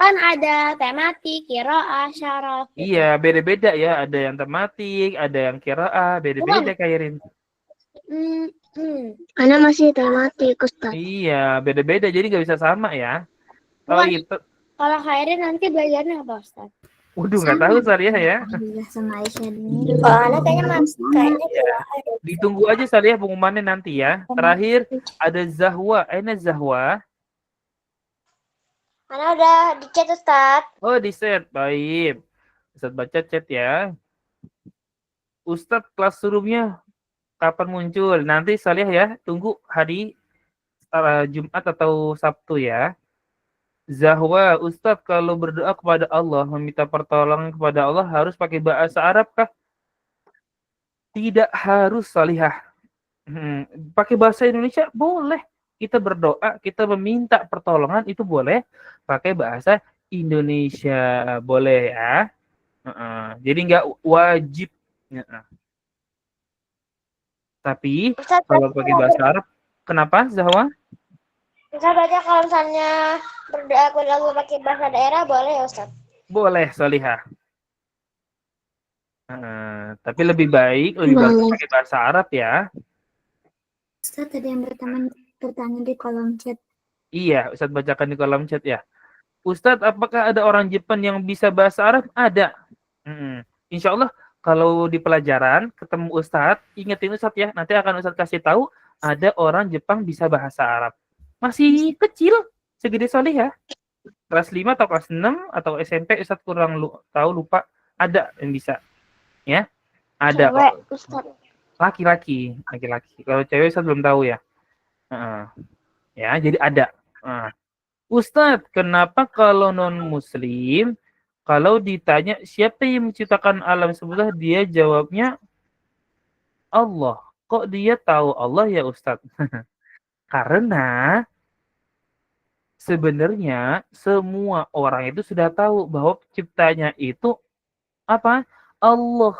Kan ada tematik, qiraah, syaraf. Iya, beda-beda ya. Ada yang tematik, ada yang qiraah, beda-beda Kairin. Ana masih tematik Ustaz. Iya, beda-beda. Jadi nggak bisa sama ya. Kalau itu, Kalau Khairin nanti belajarnya apa Ustaz? waduh nggak tahu Salihah ya. Alhamdulillah sama Aisyah dulu. Oh, Ana kayaknya Iya. Ditunggu aja Salihah pengumumannya nanti ya. Terakhir ada Zahwa. Aina Zahwa? Ana udah di chat Ustaz. Oh, di set. Baik. Ustaz baca chat ya. Ustadz classroom-nya kapan muncul? Nanti Salihah ya. Tunggu hari Jumat atau Sabtu ya. Zahwa, Ustadz kalau berdoa kepada Allah, meminta pertolongan kepada Allah harus pakai bahasa Arab kah? Tidak harus Salihah. Pakai bahasa Indonesia boleh. Kita berdoa, kita meminta pertolongan itu boleh pakai bahasa Indonesia, boleh ya. Jadi nggak wajib. Tapi Ustaz, kalau pakai bahasa Arab, kenapa Zahwa? Ustaz baca kalau misalnya berdoa kepada Allah pakai bahasa daerah boleh ya Ustaz? Boleh Salihah. Tapi lebih bagus pakai bahasa Arab ya. Ustaz tadi yang bertanya di kolom chat. Iya, Ustadz bacakan di kolom chat ya. Ustadz, apakah ada orang Jepang yang bisa bahasa Arab? Ada. Insya Allah kalau di pelajaran ketemu Ustadz, ingetin Ustadz ya. Nanti akan Ustadz kasih tahu ada orang Jepang bisa bahasa Arab. Masih kecil, segede Salihah. Kelas 5 atau kelas 6 atau SMP, Ustadz kurang tahu, lupa. Ada yang bisa. Ya, ada. Cewek, Ustaz. Laki-laki. Kalau cewek Ustadz belum tahu ya. Ya, jadi ada. Ustadz, kenapa kalau non-muslim, kalau ditanya siapa yang menciptakan alam semesta, dia jawabnya Allah. Kok dia tahu Allah ya Ustadz? Karena sebenarnya semua orang itu sudah tahu bahwa penciptanya itu apa? Allah.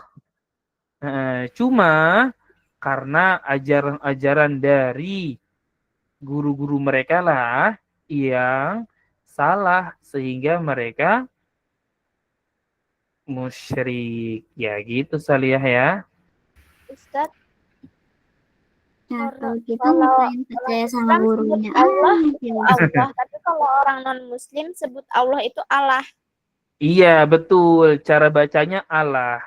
Cuma karena ajaran-ajaran dari guru-guru mereka lah yang salah sehingga mereka musyrik. Ya gitu Salihah ya. Ustaz, Nah, kalau kita ngapain percaya sama gurunya Allah, Allah. tapi kalau orang non-muslim sebut Allah itu Allah. Iya betul, cara bacanya Allah.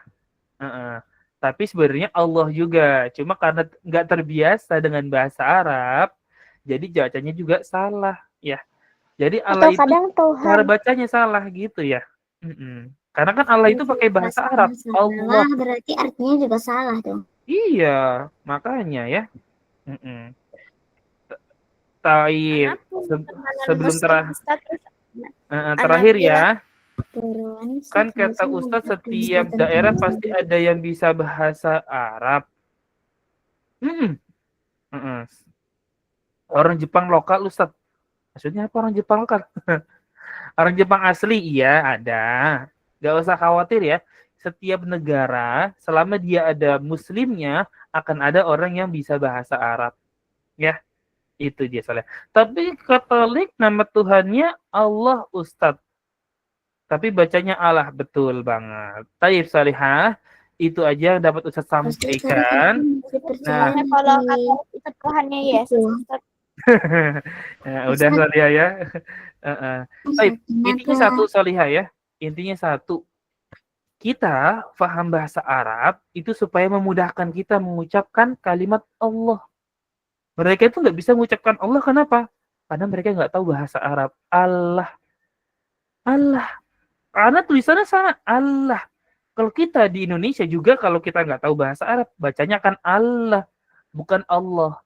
Tapi sebenarnya Allah juga. Cuma karena nggak terbiasa dengan bahasa Arab, jadi bacanya juga salah ya. Jadi Allah Atau kadang itu Tuhan. cara bacanya salah gitu ya. Karena kan Allah itu pakai bahasa Arab. Allah. Berarti artinya juga salah dong. Iya, makanya ya. Taib. Sebelum terakhir ya. Kan kata Ustadz setiap daerah pasti ada yang bisa bahasa Arab. Orang Jepang lokal Ustadz. Maksudnya apa orang Jepang lokal? Orang Jepang asli iya ada. Gak usah khawatir ya. Setiap negara selama dia ada muslimnya akan ada orang yang bisa bahasa Arab. Ya. Itu dia soalnya. Tapi Katolik nama Tuhannya Allah Ustadz. tapi bacanya Allah, betul banget. Taib Salihah, itu aja yang dapat Ustaz sampaikan. Nah, Kalau kata itu Tuhannya Yesus, Ustaz. nah, udah Salihah ya. Taib, intinya satu Salihah ya. Intinya satu. Kita paham bahasa Arab itu supaya memudahkan kita mengucapkan kalimat Allah. Mereka itu nggak bisa mengucapkan Allah, kenapa? Karena mereka nggak tahu bahasa Arab. Allah. Allah. Karena tulisannya sama. Allah. Kalau kita di Indonesia juga, kalau kita nggak tahu bahasa Arab, bacanya kan Allah. Bukan Allah.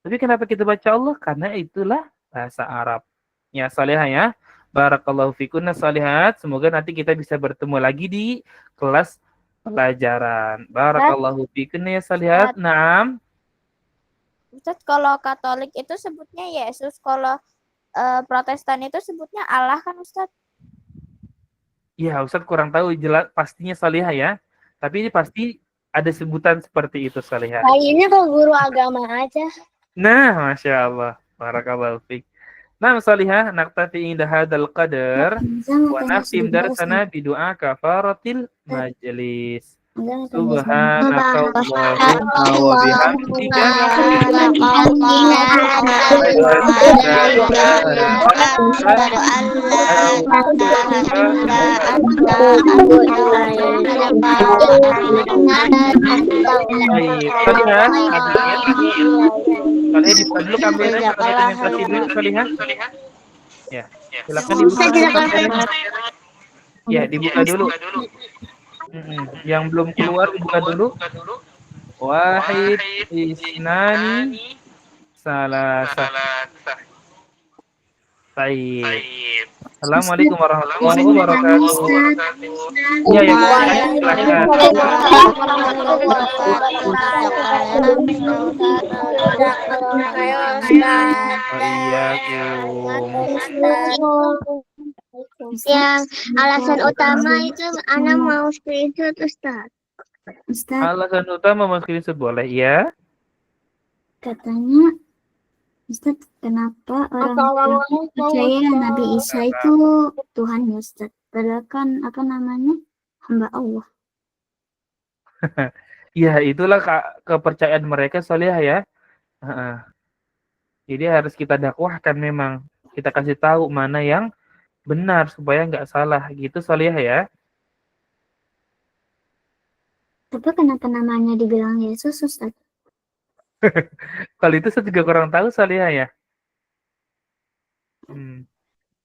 Tapi kenapa kita baca Allah? Karena itulah bahasa Arab. Ya, Salihah ya. Barakallahu fikunna salihat. Semoga nanti kita bisa bertemu lagi di kelas pelajaran. Barakallahu fikunna ya salihat. Naam. Ustaz, kalau Katolik itu sebutnya Yesus, kalau Protestan itu sebutnya Allah kan Ustaz? Ya, Ustaz kurang tahu jelas pastinya Salihah ya. Tapi ini pasti ada sebutan seperti itu Salihah. Kayaknya ke guru agama aja. Nah, Masya Allah. Barakallahu fiik. Nah, Salihah, naktafi inda hadal qadar wa naftim darsana bidu'a kafaratil majlis. Subhanakallahumma wa bihamdika Salihah dibuka dulu kameranya, presentasi dulu Salihah. Ya, silakan dibuka dulu kameranya. Ya, dibuka dulu. Yang belum keluar dibuka dulu. Wahid, isnani, salasa. Baik. Assalamualaikum warahmatullahi wabarakatuh. Ya, ya, silakan. Yang alasan utama itu anak mau screenshot Ustaz. Ustaz, Alasan utama mau screenshot boleh ya? katanya Ustaz, kenapa orang percaya Nabi Isa itu Tuhan ya Ustaz? Padahal kan hamba Allah. Ya, itulah kepercayaan mereka Salihah ya. Jadi harus kita dakwahkan memang. Kita kasih tahu mana yang benar supaya nggak salah gitu Salihah ya. Tapi kenapa namanya dibilang Yesus Ustaz? Kalau itu saya juga kurang tahu Salihah ya.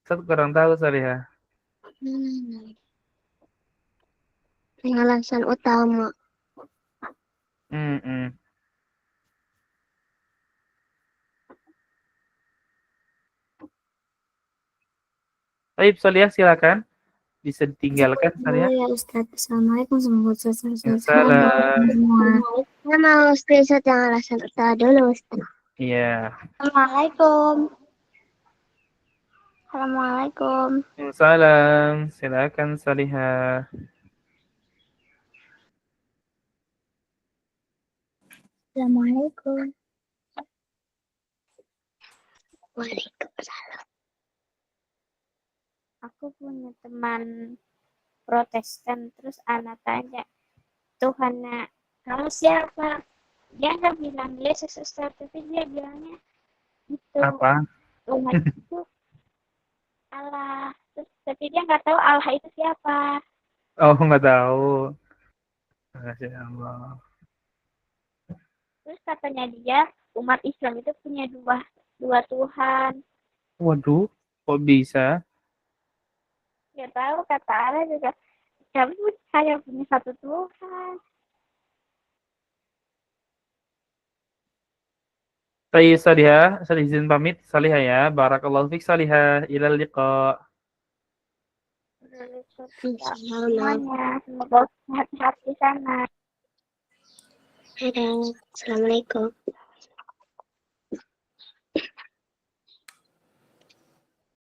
Saya kurang tahu Salihah. Yang alasan utama. Baik Salihah silakan. Bisa ditinggalkan Salihah. Ya Ustaz. Assalamualaikum warahmatullahi wabarakatuh. Salam. Saya mau screenshot yang alasan utama dulu Ustaz. Iya. Assalamualaikum. Assalamualaikum. Salam. Silakan Salihah. Assalamualaikum. Waalaikumsalam. Aku punya teman Protestan, terus anak tanya, Tuhannya kamu siapa? Dia nggak bilang Yesus Ustaz, tapi dia bilangnya itu Apa? Tuhan itu Allah. Terus, tapi dia nggak tahu Allah itu siapa. Oh, nggak tahu. Masya Allah. Terus katanya dia umat Islam itu punya dua Tuhan. Waduh, kok bisa? Nggak tahu, kata Allah juga kami hanya punya satu Tuhan. Baik Salihah, saya izin pamit Salihah ya. Barakallahu fiik Salihah. Ilal liqa. Semuanya, semoga sehat-sehat di sana. Assalamualaikum.